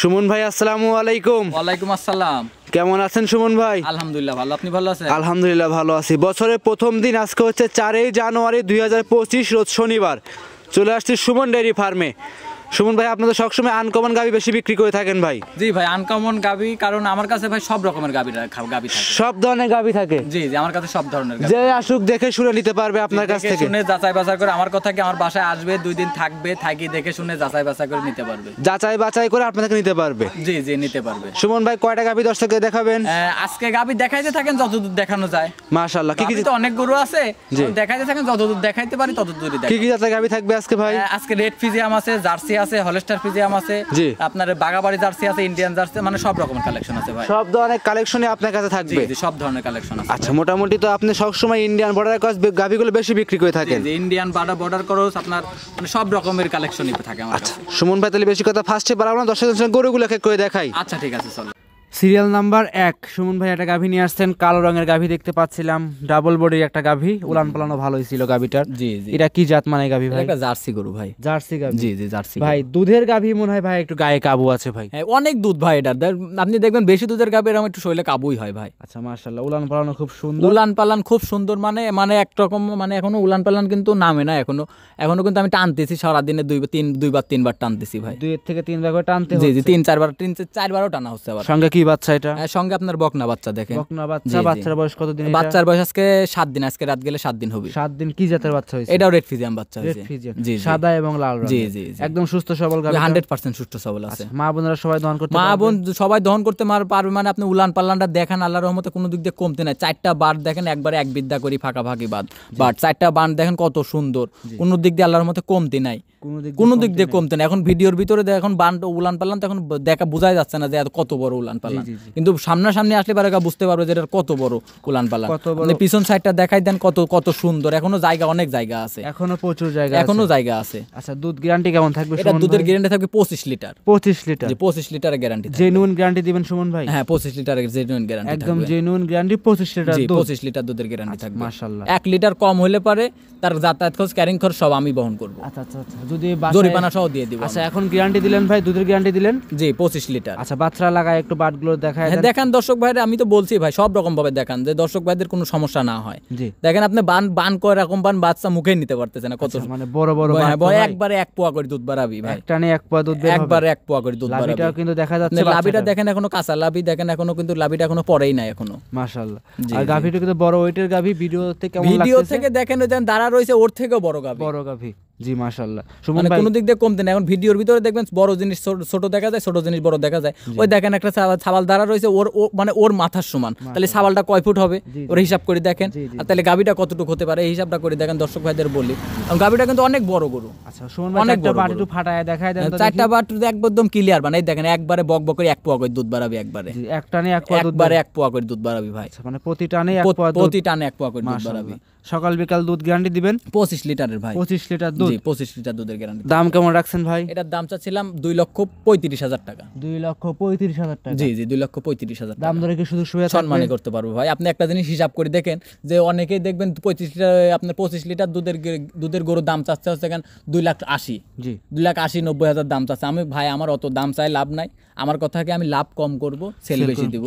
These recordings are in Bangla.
সুমন ভাই আসসালামু আলাইকুম। ওয়ালাইকুম আসসালাম। কেমন আছেন সুমন ভাই? আলহামদুলিল্লাহ ভালো, আপনি ভালো আছেন? আলহামদুলিল্লাহ ভালো আছি। বছরের প্রথম দিন আজকে হচ্ছে 4 জানুয়ারি 2025 রোজ শনিবার। চলে আসছি সুমন ডেয়ারি ফার্মে। সুমন ভাই, আপনি তো সবসময় আনকমন গাভী বেশি বিক্রি করে থাকেন ভাই। জি ভাই, আনকমন গাভী, কারণ আমার কাছে ভাই সব রকমের গাভী থাকে, সব ধরনের গাভী থাকে। জি জি, আমার কাছে সব ধরনের গাভী। যে আসুক দেখে শুনে নিতে পারবে আপনার কাছ থেকে, শুনে যাচাই বাছাই করে আমার কথা কি আমার বাসায় আসবে, 2 দিন থাকবে, থাকি দেখে শুনে যাচাই বাছাই করে নিতে পারবে। যাচাই বাছাই করে আপনাকে নিতে পারবে। জি জি, নিতে পারবে। সুমন ভাই, কয়টা গাভী দর্শককে দেখাবেন? আজকে গাভী দেখাইতে থাকেন যতদূর দেখানো যায়। মাশাআল্লাহ। কি কি তো অনেক গরু আছে, দেখাইতে থাকেন যতদূর দেখাইতে পারি ততদূরই দেখাই। কি কি জাতের গাভী থাকবে আজকে ভাই? আজকে রেড ফিজিয়াম আছে, জার্সি আছে, হলস্টার ফিজিয়াম আছে, আপনার বাগাবাড়ি জার্সি আছে, ইন্ডিয়ান জার্সি, মানে সব রকমের কালেকশন আছে ভাই। সব ধরনের কালেকশনই আপনার কাছে থাকবে? জি, সব ধরনের কালেকশন আছে। আচ্ছা, মোটামুটি তো আপনি সবসময় ইন্ডিয়ান বর্ডার ক্রস গাভীগুলো বেশি বিক্রি করে থাকেন? জি, ইন্ডিয়ান বর্ডার ক্রস আপনার মানে সব রকমের কালেকশনই থাকে আমার কাছে। সুমন ভাই, তাহলে বেশি কথা ফার্স্টে বাড়াবো না, দর্শকদের সঙ্গে গরুগুলোকে করে দেখাই। আচ্ছা ঠিক আছে, চলো। সিরিয়াল নাম্বার 1 সুমন ভাই একটা গাভী নিয়ে আসছেন, কালো রঙের গাভী দেখতে পাচ্ছিলাম, ডাবল বডির একটা গাভী, উলান পালানো ভালোই ছিল গাভীটার। জি জি, এটা কি জাত মানে গাভী ভাই? এটা জার্সি গরু ভাই। জার্সি গাভী? জি জি, জার্সি ভাই। দুধের গাভী মনে হয় ভাই একটু গায়ে কাবু আছে ভাই। হ্যাঁ, অনেক দুধ ভাই এটা। আপনি দেখবেন বেশি দুধের গাভী এরকম একটু শরীরে কাবুই হয় ভাই। আচ্ছা, মাশাআল্লাহ। উলান পালানো খুব সুন্দর। উলান পালান খুব সুন্দর, মানে একরকম, মানে এখনো উলান পালান কিন্তু নামে না এখনো কিন্তু আমি টানতেছি সারাদিনে 2-3 বার টানতেছি ভাই। 2 থেকে 3 বার করে টানতে হচ্ছে। জি জি, 3-4বারও টানা হচ্ছে আবার। সঙ্গে কি বাচ্চা এটা? সঙ্গে আপনার বকনা বাচ্চা দেখেন। বকনা বাচ্চা। বাচ্চার বয়স কত দিন? বাচ্চার বয়স আজকে 7 দিন, আজকে রাত গেলে 7 দিন হবে। 7 দিন। কি জাতের বাচ্চা হইছে? এটাও রেড ফিজিয়াম বাচ্চা হইছে। রেড ফিজিয়াম, জি, সাদা এবং লাল রঙের। জি জি, একদম সুস্থ সবল গাভী, 100% সুস্থ সবল আছে। মা বোনেরা সবাই দহন করতে পারবে? মা বোন সবাই দহন করতে পারবে। মানে আপনি উলান পাল্লানটা দেখেন, আল্লাহর রহমতে কোনো দিক দিয়ে কমতে নাই। 4টা বার দেখেন, একবারে এক বিদ্যা করি ফাঁকাফাঁকি বাদ 4টা বান দেখেন কত সুন্দর, কোনো দিক দিয়ে আল্লাহর রহমতে কমতে নাই, কোনো দিক দিয়ে কমতে নাই। এখন ভিডিওর ভিতরে এখন বান উলান পাল্লান তখন দেখা বোঝাই যাচ্ছে না যে কত বড় উলান পাল্লান, কিন্তু সামনাসামনি আসলে পারে বুঝতে পারবে যে এটা কত বড় উলান পাল্লান। পিছন সাইডটা দেখাই দেন কত সুন্দর। এখনো জায়গা, অনেক জায়গা আছে, এখনো প্রচুর জায়গা, এখনো জায়গা আছে। আচ্ছা, দুধ গ্যারান্টি কেমন থাকবে? এটা দুধের গ্যারান্টি থাকবে 25 লিটার। 25 লিটার? জি, 25 লিটারের গ্যারান্টি। জেনুইন গ্যারান্টি দিবেন সুমন ভাই? হ্যাঁ, 25 লিটারের জেনুইন গ্যারান্টি থাকবে। একদম জেনুইন গ্যারান্টি 25 লিটার জি, দুধ। 25 লিটার দুধের গ্যারান্টি থাকবে। মাশাআল্লাহ। 1 লিটার কম হলে পারে তার যাতায়াত খরচ, ক্যারিং খরচ সব আমি বহন করব। আচ্ছা আচ্ছা আচ্ছা, যদি জরিমানা সহ দিয়ে দিব। আচ্ছা, এখন গ্যারান্টি দিলেন ভাই, দুধের গ্যারান্টি দিলেন? জি, 25 লিটার। আচ্ছা, বাচ্চা লাগায় একটু বাটগুলো দেখায় দেন। দেখেন দর্শক ভাইরা, আমি তো বলছি ভাই সব রকম ভাবে দেখান যে দর্শক ভাইদের কোনো সমস্যা না হয়। জি, দেখেন আপনি বান করে এরকম বাচ্চা মুখে নিতে পারতেছে না, কত মানে বড় বড় একবারে 1 পোয়া করে দুধ বাড়াবি ভাই। একটানে 1 পোয়া দুধ বের হবে, একবারে 1 পোয়া করে দুধ বাড়াবি। লাভিটাও কিন্তু দেখা যাচ্ছে, লাভিটা দেখেন এখনো কাঁচা লাভি, দেখেন এখনো কিন্তু লাভিটা এখনো পড়েই না এখনো। মাশাআল্লাহ। আর গাভীটা কিন্তু বড় ওয়েটের গাভী। ভিডিও থেকে কেমন লাগছে? ভিডিও থেকে দেখেন ওই দাঁড়া রয়েছে, ওর থেকেও বড় গাভী। বড় গাভী। জি, মাশাআল্লাহ। সুমন মানে ভাই, কোনো দিক দিয়ে কমতে না। এখন ভিডিওর ভিতরে দেখবেন বড় জিনিস ছোট দেখা যায়, ছোট জিনিস বড় দেখা যায়। ওই দেখেন একটা ছাবাল দাঁড়া রয়েছে, মানে ওর মাথার সমান। তাহলে ছাবালটা কয় ফুট হবে ওর হিসাব করে দেখেন, আর তাহলে গাভীটা কতটুকু হতে পারে এই হিসাবটা করে দেখেন। দর্শক ভাইদের বলি, গাভীটা কিন্তু অনেক বড় গরু। আচ্ছা সুমন ভাই, একটা বাট একটু ফাটায় দেখায় দেন তো। 4টা বাট একদম ক্লিয়ার, মানে দেখেন একবারে বক করে 1 পোয়া করে দুধ বাড়াবি। একবারে একটানে 1 পোয়া দুধ, একবারে 1 পোয়া করে দুধ বাড়াবি ভাই। মানে প্রতি টানে 1 পোয়া দুধ, প্রতি টানে 1 পোয়া করে দুধ বাড়াবি। সকাল বিকাল দুধ গ্যারান্টি দিবেন? 25 লিটারের ভাই। 25 লিটার দুধ? জি, 25 লিটার দুধের গ্যারান্টি। দাম কেমন রাখছেন ভাই? এটার দাম চাচ্ছিলাম 2,35,000 টাকা। 2,35,000 টাকা? জি জি, 2,35,000 টাকা। দাম ধরে কি শুধু সুবিধা সম্মানই করতে পারবো ভাই। আপনি একটা জিনিস হিসাব করে দেখেন যে অনেকেই দেখবেন 25 লিটার, আপনার 25 লিটার দুধের গরুর দাম চাচ্ছে হচ্ছে 2,80,000। জি, 2,80,000-90,000 দাম চাচ্ছে। আমি ভাই, আমার অত দাম চাই লাভ নাই। আমার কথা কি আমি লাভ কম করব, সেল বেশি দিব।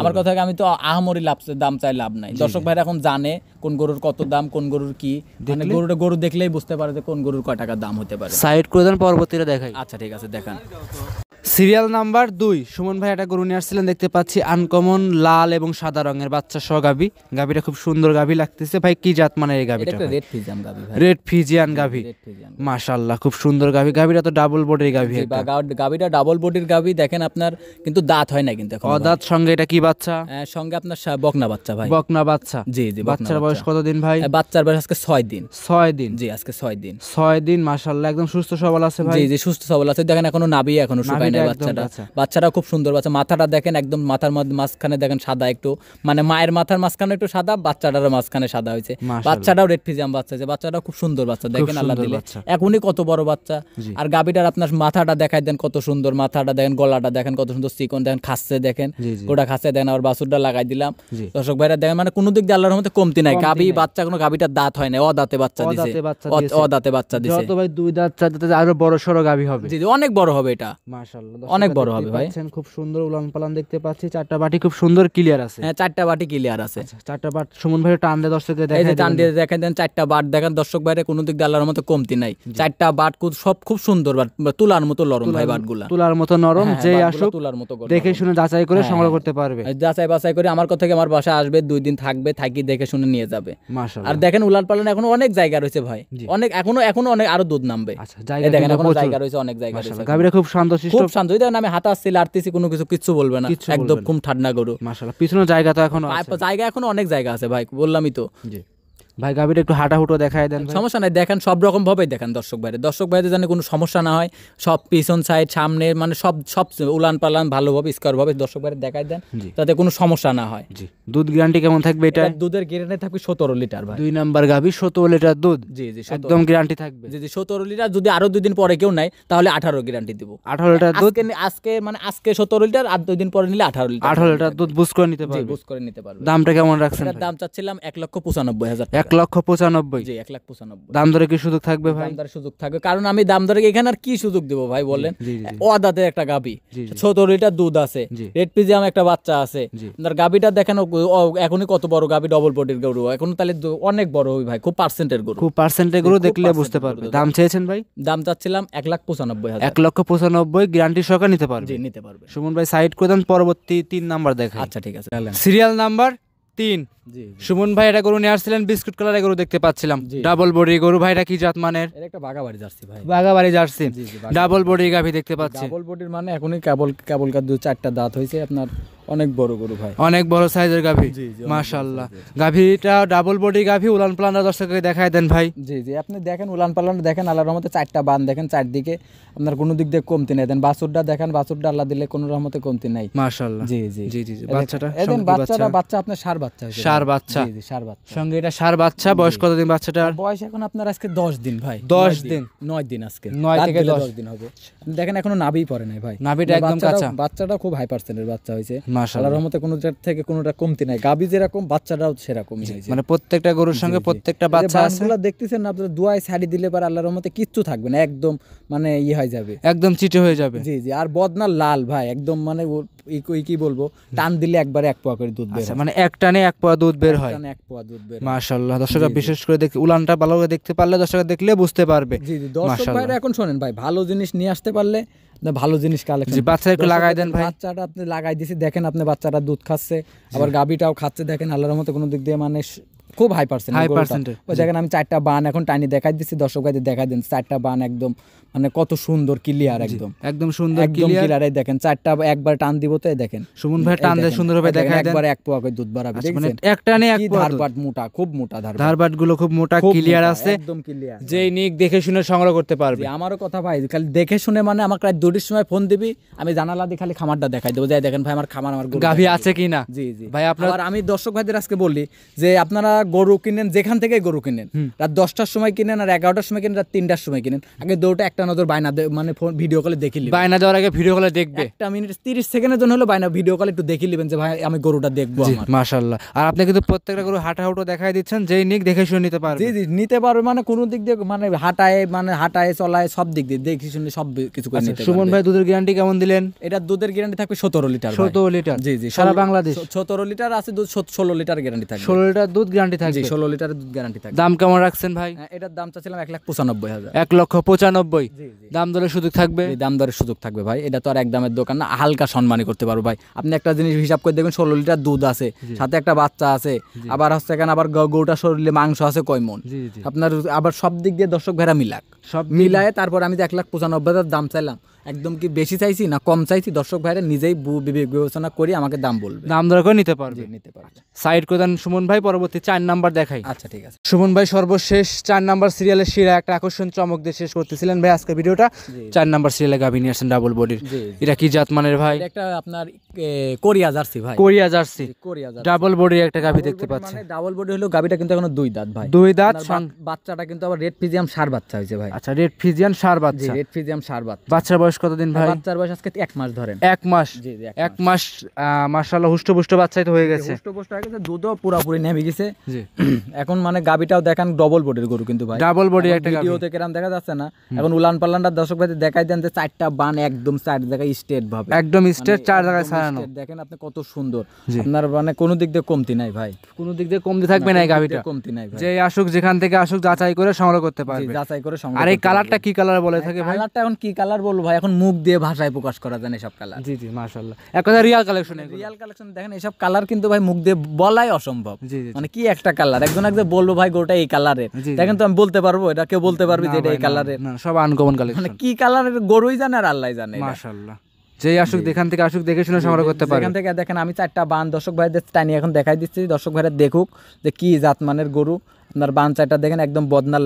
আমার কথা কি আমি তো আহামরি দাম চাই লাভ নাই। দর্শক ভাইরা এখন জানে কোন গরুর কত দাম, কোন গরুর কি, মানে গরু দেখলেই বুঝতে পারে যে কোন গরুর কয় টাকা দাম হতে পারে। সাইড করে দেন, পরবর্তীতে দেখাই। আচ্ছা ঠিক আছে, দেখান। সিরিয়াল নাম্বার 2 সুমন ভাই একটা গরু নিয়ে আসছিলেন, দেখতে পাচ্ছি আনকমন লাল এবং সাদা রঙের বাচ্চা সহ গাভী। গাভীটা খুব সুন্দর গাভী লাগতেছে ভাই। কি জাত মানে এই গাভীটা? এটা রেড ফিজিয়ান গাভী ভাই। রেড ফিজিয়ান গাভী, মাশাআল্লাহ খুব সুন্দর গাভী। গাভীটা তো ডাবল বডির গাভী। গাভীটা ডাবল বডির গাভী। দেখেন আপনার কিন্তু দাঁত হয় না কিন্তু এখন। অদাঁত। সঙ্গে এটা কি বাচ্চা? সঙ্গে আপনার বকনা বাচ্চা ভাই। বকনা বাচ্চা? জি জি। বাচ্চার বয়স কত দিন ভাই? বাচ্চার বয়স আজকে 6 দিন। 6 দিন? জি, আজকে 6 দিন। 6 দিন, মাশাআল্লাহ একদম সুস্থ সবল আছে ভাই। জি জি, সুস্থ সবল আছে। দেখেন এখনো নাভি এখনো শুকায় নাই বাচ্চাটা খুব সুন্দর বাচ্চা। মাথাটা দেখেন একদম মাথার মাঝখানে দেখেন সাদা একটু, মানে মায়ের মাথার মাঝখানে একটু সাদা, বাচ্চাটার মাঝখানে সাদা হয়েছে। বাচ্চাটাও রেড ফিজিয়াম বাচ্চা আছে। বাচ্চাটাও খুব সুন্দর বাচ্চা। দেখেন আল্লাহ দিলে এখনই কত বড় বাচ্চা। আর গাভীটার আপনার মাথাটা দেখাই দেন কত সুন্দর। মাথাটা দেখেন, গলাটা দেখেন কত সুন্দর চিকন। দেখেন খাচ্ছে, দেখেন গোটা খাচ্ছে। দেখেন আবার বাছুরটা লাগাই দিলাম। দর্শক ভাইরা দেখেন, মানে কোনো দিক দিয়ে আল্লাহর রহমতে কমতি নাই। গাভী বাচ্চা, কোনো গাভীটার দাঁত হয় না, অদাঁতে বাচ্চা দিছে। অদাঁতে বাচ্চা দিছে যত ভাই 2 দাঁত 4 দাঁতে আরো বড় সরো গাভী হবে। জি জি, অনেক বড় হবে এটা। মাশাআল্লাহ। মাশাআল্লাহ অনেক বড় হবে ভাই। খুব সুন্দর উলান পালান দেখতে পাচ্ছি, চারটা বাটি খুব সুন্দর ক্লিয়ার আছে। হ্যাঁ, চারটা বাটি ক্লিয়ার আছে। চারটা বাট সুমন ভাই টান দিয়ে দর্শকদের এই যে দেখাই টান দেন। দিয়ে দেখেন দেন, চারটা বাট দেখেন দর্শক ভাইরে, কোনো দিক দিয়ে আল্লাহর মতো কমতি নাই। চারটা বাট সব খুব সুন্দর বাট, তুলার মতো নরম ভাই বাটগুলা, তুলার মতো নরম। হ্যাঁ, যে বাটগুলা আসুক তুলার মতো দেখে শুনে যাচাই করে হ্যাঁ, সংগ্রহ করতে পারবে। যাচাই বাছাই করে আমার কথা থেকে আমার বাসায় আসবে, 2 দিন থাকবে, থাকি দেখে শুনে নিয়ে যাবে। মাশাআল্লাহ। আর দেখেন উলান পালান এখনো অনেক জায়গা রয়েছে ভাই, অনেক এখনো অনেক আরো দুধ নামবে। আচ্ছা, এই জায়গা দেখেন কিন্তু এখনো প্রচুর। জায়গা রয়েছে, অনেক জায়গা রয়েছে। মাশাআল্লাহ, গাভীরা খুব শান্তশিষ্ট, খুব শান্ত। এই দেখেন আমি হাঁটাচ্ছি লাড়তেছি, কোনো কিচ্ছু বলবে না, কিচ্ছু একদম বলবে না। খুব ঠান্ডা গরু। মাশাআল্লাহ, পিছনে জায়গা তো এখনো আছে। জায়গা এখনো অনেক জায়গা আছে ভাই, বললামই তো। জি ভাই, গাভীটা একটু হাঁটাহুটো দেখায় দেন ভাই। সমস্যা নাই, দেখেন সব রকম ভাবেই দেখেন দর্শক ভাইদের যেন কোনো সমস্যা না হয়, সব পিছন সাইড সামনে মানে সব উলান পালান ভালোভাবে স্কোয়ার ভাবে দর্শক ভাইদের দেখায় দেন, যাতে কোনো সমস্যা না হয়। জি, দুধ গ্যারান্টি কেমন থাকবে এটা? দুধের গ্যারান্টি থাকবে 17 লিটার ভাই। 2 নাম্বার গাভী, 17 লিটার দুধ। জি জি, একদম গ্যারান্টি থাকবে। জি জি, 17 লিটার। যদি আরো 2 দিন পরে কেউ নাই তাহলে 18 গ্যারান্টি দিব। 18 লিটার দুধ আজকে 17 লিটার, আর 2 দিন পরে নিলে 18 লিটার। 18 লিটার দুধ বুঝ করে নিতে জি, পারবে। বুঝ করে নিতে পারবে। দামটা কেমন রাখছেন এটার ভাই? দাম চাচ্ছিলাম 1,95,000 টাকা। 1,95,000। জি, 1,95,000। দাম দরে কি সুযোগ থাকবে ভাই? দাম দরে সুযোগ থাকবে, কারণ আমি দাম দরে এখানে আর কি সুযোগ দেবো ভাই বলেন? জি, জি, জি। ও দাঁতের একটা গাবি, জি, জি। 17 লিটার দুধ আছে, জি। রেড পিজিয়াম একটা বাচ্চা আছে। জি। আপনার গাবিটা দেখেন এখনই কত বড় গাবি, ডবল বডির গরু, এখন তাহলে অনেক বড় হবে ভাই, খুব পার্সেন্টের গরু। খুব পার্সেন্টেজ গুলো খুব দেখলে percent বুঝতে গরু পারবে। দাদা। দাম চেয়েছেন ভাই? দাম চাচ্ছিলাম 1,95,000। 1,95,000 গ্যারান্টি সহকারে নিতে পারবে। জি, নিতে পারবে। সুমন ভাই সাইড করে দেন, পরবর্তী 3 নাম্বার দেখাই। আচ্ছা ঠিক আছে। Serial number 3। জি, সুমন ভাই এটা গরু নিয়ে আসছিলেন, বিস্কুট কালারের গরু দেখতে পাচ্ছিলাম, জি। ডাবল বডি গরু। ভাইটা কি জাত মানের? এর একটা বাগাবাড়ি জার্সি ভাই। বাগাবাড়ি জার্সি, জি, জি, ডাবল বডি গাভী দেখতে পাচ্ছি। ডাবল বডির মানে এখনই কেবল 2-4টা দাঁত হয়েছে আপনার, অনেক বড় গরু ভাই। অনেক বড় সাইজের গাভী, জি, জি, অনেক মাশাআল্লাহ। গাভীটা ডাবল বডি গাভী, উলান পালান দর্শককে দেখায় দেন ভাই। জি জি, আপনি দেখেন উলান পালান দেখেন, আল্লাহর রহমতে 4টা বান দেখেন, চারদিকে আপনার কোনো দিক দিয়ে কমতি নাই। দেন বাছুরটা দেখেন, বাছুরটা আল্লাহ দিলে কোনো রহমতে কমতি নাই। মাশাআল্লাহ। জি জি জি জি জি। এদের- বাচ্চাটা এদের সঙ্গে কি বাচ্চা আপনার ষাঁড় বাচ্চা হয়েছে। ষাঁড় বাচ্চা। জি জি, ষাঁড় বাচ্চা। সঙ্গে এটা ষাঁড় বাচ্চা। বয়স কতদিন বাচ্চাটার? বয়স এখন আপনার আজকে 10 দিন ভাই। 10 দিন। 9 দিন আজকে। 9 রাত থেকে দিলে 10 10 দিন হবে। আপনি দেখেন এখনো নাভিই পড়ে নাই ভাই। নাভিটা একদম কাঁচা। বাচ্চাটা খুব হাই পার্সেন্টের বাচ্চা হয়েছে। মাশাআল্লাহ। আল্লাহর রহমতে কোনোটার থেকে কোনোটা কমতি নাই। গাবি যেরকম বাচ্চাটাও সেরকমই হয়েছে। মানে প্রত্যেকটা গরুর সঙ্গে প্রত্যেকটা বাচ্চা আছে। বাচ্চাগুলো দেখতেছেন না আপনারা, দুয়ায় ছাড়ি দিলে পরে আল্লাহর রহমতে কিচ্ছু থাকবে না, একদম মানে হয়ে যাবে, একদম চিটে হয়ে যাবে। জি জি। আর বদনা লাল ভাই, একদম মানে কি বলবো, টান দিলে একবারে 1 পোয়া করে দুধ বের আচ্ছা, হয়। মানে এক টানে 1 পোয়া দুধ বের হয়। টানে 1 পোয়া দুধ বের হয়। মাশাআল্লাহ। দর্শকরা বিশেষ করে দেখতে উলানটা ভালো করে দেখতে পারলে, দর্শকরা দেখলে বুঝতে পারবে। জি জি, দর্শক ভাইরা এখন শোনেন ভাই, ভালো জিনিস নিয়ে আসতে পারলে ভালো জিনিস কালেকশন। জি, বাচ্চা একটু লাগাই দেন ভাই। বাচ্চাটা আপনি লাগাই দিয়েছি, দেখেন আপনি বাচ্চাটা দুধ খাচ্ছে, আবার গাবিটাও খাচ্ছে, দেখেন আল্লাহর মতো কোনো দিক দিয়ে মানে খুব হাই পার্সেন্ট। হাই পার্সেন্টের। ওই দেখেন আমি 4টা বান এখন টাইনি দেখাই দিচ্ছি, দর্শক ভাইদের দেখাই দেন 4টা বান একদম মানে কত সুন্দর ক্লিয়ার, একদম সুন্দর একদম ক্লিয়ার। এই দেখেন 4টা একবার টান দিব তো, এই দেখেন সুমন ভাই টান দিয়ে সুন্দরভাবে দেখায় দেন। একবার 1 পোয়া করে দুধ বাড়াবে, মানে দেখছেন? এক টানে 1 পোয়া দুধ। ধারবাট মোটা, খুব মোটা ধারবাট। ধারবাট গুলো খুব মোটা, ক্লিয়ার আছে, একদম ক্লিয়ার। যেই নিক দেখে শুনে সংগ্রহ করতে পারবে। আমারও কথা ভাই, খালি দেখে শুনে মানে আমাকে রাত 2টার সময় ফোন দিবি, আমি জানালা দিয়ে খালি খামারটা দেখাই দেবো, যাই দেখেন ভাই আমার খামার, আমার গরু গাভী আছে কিনা। জি জি ভাই আপনার আর আমি দর্শক ভাইদের আজকে বলি যে আপনারা গরু কিনেন যেখান থেকে গরু কিনেন, রাত 10টার সময় কিনেন, আর 11টার সময় কিনেন, রাত 3টার সময় কিনেন, আগে দৌড়টা একটা নজর বাইনা মানে ফোন ভিডিও কলে দেখে নিবেন। বাইনা দেওয়ার আগে ভিডিও কলে দেখবে। 1 মিনিট 30 সেকেন্ডের জন্য হলো বাইনা ভিডিও কলে একটু দেখে নেবেন যে ভাই আমি গরুটা দেখবো আমার। মাশাআল্লাহ। আর আপনি কিন্তু প্রত্যেকটা গরু হাঁটাহুটো দেখাই দিচ্ছেন, যেই নিক দেখে শুনে নিতে পারবে। জি জি, নিতে পারবে মানে কোনো দিক দিয়ে মানে হাঁটায় চলায় সব দিক দিয়ে দেখে শুনে সব কিছু করে নিতে পারবে। সুমন ভাই দুধের গ্যারান্টি কেমন দিলেন? এটা দুধের গ্যারান্টি থাকবে 17 লিটার। 17 লিটার। জি জি, সারা বাংলাদেশ 17 লিটার আছে দুধ, 16 লিটার গ্যারান্টি থাকবে। 16 লিটার দুধ গ্যারান্টি থাকবে। জি, 16 লিটারের দুধ গ্যারান্টি থাকবে। দাম কেমন রাখছেন ভাই? এটার দাম চাচ্ছিলাম 1,95,000। 1,95,000। জি জি, দাম দরের সুযোগ থাকবে। এই দাম দরের সুযোগ থাকবে ভাই, এটা তো আর একদমের দোকান না, হালকা সম্মানই করতে পারবো ভাই। আপনি একটা জিনিস হিসাব করে দেখবেন, 16 লিটার দুধ আছে, সাথে একটা বাচ্চা আছে, আবার হচ্ছে এখানে আবার গরুটা শরীরে মাংস আছে কয় মণ, জি জি। আপনার আবার সব দিক দিয়ে দর্শক ভেড়া মিলাক, সব মিলায়ে তারপর আমি 1,95,000 দাম চাইলাম। একদম কি বেশি চাইছি না কম চাইছি, দর্শক ভাইরা নিজেই বিবেক বিবেচনা করে আমাকে দাম বলবে, দাম দর করে নিতে পারবে। নিতে পারবে। সাইড করে দেন সুমন ভাই, পরবর্তী 4 নাম্বার দেখাই। আচ্ছা ঠিক আছে। সুমন ভাই সর্বশেষ 4 নাম্বার সিরিয়ালের শিরা একটা আকর্ষণ চমক দিয়ে শেষ করতেছিলেন ভাই আজকে ভিডিওটা। 4 নাম্বার সিরিয়ালে গাভী নিয়ে আসেন ডাবল বডির। জি, এটা কি জাত মানের ভাই? এটা একটা আপনার কোরিয়া জার্সি ভাই। Korea jersey, Korea jersey double বডির একটা গাভী দেখতে পাচ্ছি। মানে ডাবল বডি হলো, গাবিটা কিন্তু এখনো 2 দাঁত ভাই। 2 দাঁত। বাচ্চাটা কিন্তু আবার রেড পিজিয়াম ষাঁড় বাচ্চা হয়েছে ভাই। আচ্ছা, রেড ফিজিয়ান সার বাচ্চা। রেড ফিজিয়াম সার বাচ্চা। বাচ্চার বয়স কতদিন ভাই? বাচ্চার বয়স আজকে 1 মাস ধরেন। 1 মাস। জি জি 1 মাস। মাশাআল্লাহ হুষ্টপুষ্ট বাচ্চাই তো হয়ে গেছে। হুষ্টপুষ্ট হয়ে গেছে, দুধও পুরোপুরি নেমে গেছে। জি। এখন মানে গাবিটাও দেখেন ডবল বডির গরু কিন্তু ভাই, ডাবল বডি একটা গাবি। ভিডিওতে কেরাম দেখা যাচ্ছে না। এখন উলান পাল্লানটা দর্শক ভাই দেখাই দেন যে 4টা বান একদম 4 জায়গায় স্ট্রেট ভাবে, একদম স্ট্রেট 4 জায়গায় ছাড়ানো। দেখেন আপনি কত সুন্দর, আপনার মানে কোনো দিক দিয়ে কমতি নাই ভাই, কোনো দিক দিয়ে কমতি থাকবে না এই গাবিটা। কমতি নাই ভাই, যে আসুক যেখান থেকে আসুক যাচাই করে সংগ্রহ করতে পারবে। যাচাই করে সংগ্রহ। আর এই কালারটা কি কালার বলে থাকে ভাই? কালারটা এখন কি কালার বলবো ভাই, এখন মুখ দিয়ে ভাষায় প্রকাশ করা যায় না সব কালার। জি জি মাশাআল্লাহ, এক কথা রিয়াল কালেকশন। রিয়াল কালেকশন দেখেন, এসব কালার কিন্তু ভাই মুখ দিয়ে বলাই অসম্ভব। জি জি, মানে কি একটা কালার, একজন বলবো ভাই গোটা এই কালারের, দেখেন তো আমি বলতে পারবো এটা? কেউ বলতে পারবে যে এটা এই কালারের? না, সব আনকমন কালেকশন। মানে কি কালারের গরুই জানে আর আল্লাহই জানে। মাশাআল্লাহ, যেই আসুক যেখান থেকে আসুক দেখে শুনে সংগ্রহ করতে পারে। এখান থেকে দেখেন আমি 4টা বান দর্শক ভাইদের টানি এখন দেখাই দিচ্ছি, দর্শক ভাইরা দেখুক যে কি জাতমানের গরু। আপনার বান 4টা দেখেন একদম বদনার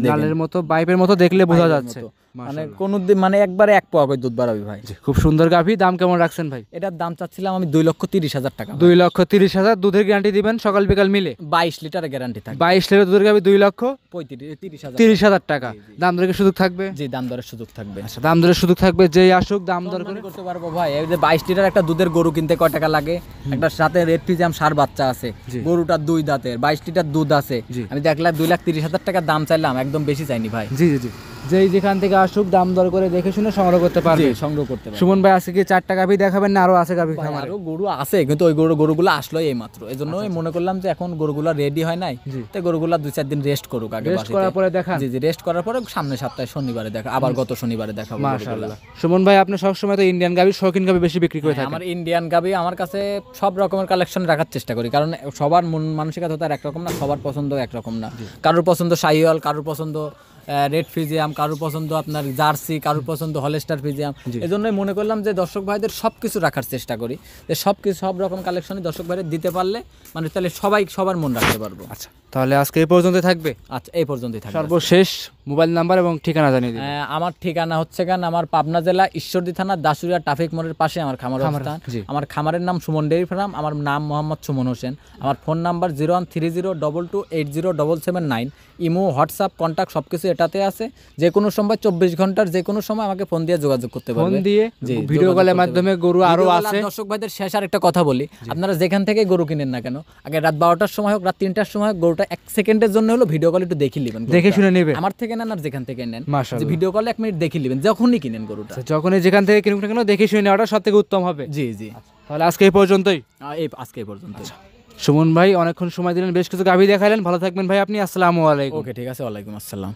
লালের মতো, পাইপের মতো দেখলে বোঝা যাচ্ছে। মানে কোন মানে একবারে 1 পোয়া করে দুধ বাড়াবি ভাই। খুব সুন্দর গাভী। দাম কেমন রাখছেন ভাই? এটার দাম চাচ্ছিলাম আমি 2,30,000 টাকা। 2,30,000। দুধের গ্যারান্টি দিবেন সকাল বিকাল মিলে? 22 লিটারের গ্যারান্টি থাকবে। 22 লিটার দুধের গাভী 2,30,000 টাকা। দাম দরের সুযোগ থাকবে? জি, দাম দরের সুযোগ থাকবে। আচ্ছা, দাম দরের সুযোগ থাকবে, যেই আসুক দাম দর করে করতে পারবো ভাই। এই যে 22 লিটার একটা দুধের গরু কিনতে কয় টাকা লাগে? একটা সাথে রেড ফিজিয়াম সার বাচ্চা আছে, গরুটার 2 দাঁতের, 22 লিটার দুধ আছে। আমি দেখলাম 2,30,000 টাকা দাম চাইলাম, একদম বেশি চাইনি ভাই। জি জি জি, যেই যেখান থেকে আসুক দাম দর করে দেখে শুনে সংগ্রহ করতে পারবে। সংগ্রহ করতে পারবে। সুমন ভাই আজকে কি 4টা গাভী দেখাবেন না আরো আছে গাভী? আরো গরু আছে, কিন্তু ওই গরুগুলো আসলো এই মাত্র, এজন্যই মনে করলাম যে এখন গরুগুলো রেডি হয় নাই, তো গরুগুলো 2-4 দিন রেস্ট করুক আগে, রেস্ট করার পরে দেখান। জি জি, রেস্ট করার পরে সামনে সপ্তাহে শনিবারে দেখা, আবার গত শনিবারে দেখাবো। মাশাআল্লাহ। সুমন ভাই আপনি সবসময় তো ইন্ডিয়ান গাভী, শৌখিন গাভী বেশি বিক্রি করে থাকেন। আমার ইন্ডিয়ান গাভী আমার কাছে সব রকমের কালেকশন রাখার চেষ্টা করি, কারণ সবার মন মানসিকতা তো আর একরকম না, সবার পছন্দ একরকম না। কারোর পছন্দ শাহিওয়াল, কারোর পছন্দ রেড ফিজিয়াম, কারোর পছন্দ আপনার জার্সি, কারোর পছন্দ হলস্টার ফিজিয়াম। এজন্যই মনে করলাম যে দর্শক ভাইদের সবকিছু রাখার চেষ্টা করি, যে সব রকম কালেকশনই দর্শক ভাইদের দিতে পারলে মানে তাহলে সবার মন রাখতে পারবো। আচ্ছা, তাহলে আজকে এই পর্যন্ত থাকবে? আচ্ছা, এই পর্যন্তই থাকবে। সর্বশেষ মোবাইল নাম্বার এবং ঠিকানা জানিয়ে দিন। আমার ঠিকানা হচ্ছে আমার পাবনা জেলা ঈশ্বরদী থানা দাসুরিয়া ট্রাফিক মোড়ের পাশে আমার খামার অবস্থান। আমার খামারের নাম সুমন ডেইরি ফার্ম, আমার নাম মোহাম্মদ সুমন হোসেন। আমার phone number 013022807779। Imo, WhatsApp, contact সবকিছু এটাতে আছে। যে কোনো সময় 24 ঘন্টার যে কোনো সময় আমাকে ফোন দিয়ে যোগাযোগ করতে পারবে। ফোন দিয়ে, ভিডিও কলের মাধ্যমে। গরু আরো আছে। দর্শক ভাইদের শেষ আর একটা কথা বলি, আপনারা যেখান থেকে গরু কিনেন না কেন, আগে রাত 12টার সময় হোক রাত 3টার সময় হোক, গরুটা 1 সেকেন্ডের জন্য হলো ভিডিও কল একটু দেখে নেবেন, দেখে শুনে নেবেন। আমার থেকে নেন আর যেখান থেকে নেন, যে ভিডিও কলে 1 মিনিট দেখে নেবেন যখনই কিনেন গরুটা। যখনই যেখান থেকে কিনুক না কেন দেখে শুনে নেওয়াটা সবথেকে উত্তম হবে। জি জি, তাহলে আজকে এই পর্যন্তই। আজকে এই পর্যন্ত। সুমন ভাই অনেকক্ষণ সময় দিলেন, বেশ কিছু গাভী দেখালেন। ভালো থাকবেন ভাই আপনি। আসসালামু আলাইকুম। ওকে, ঠিক আছে, ওয়ালাইকুম আসসালাম।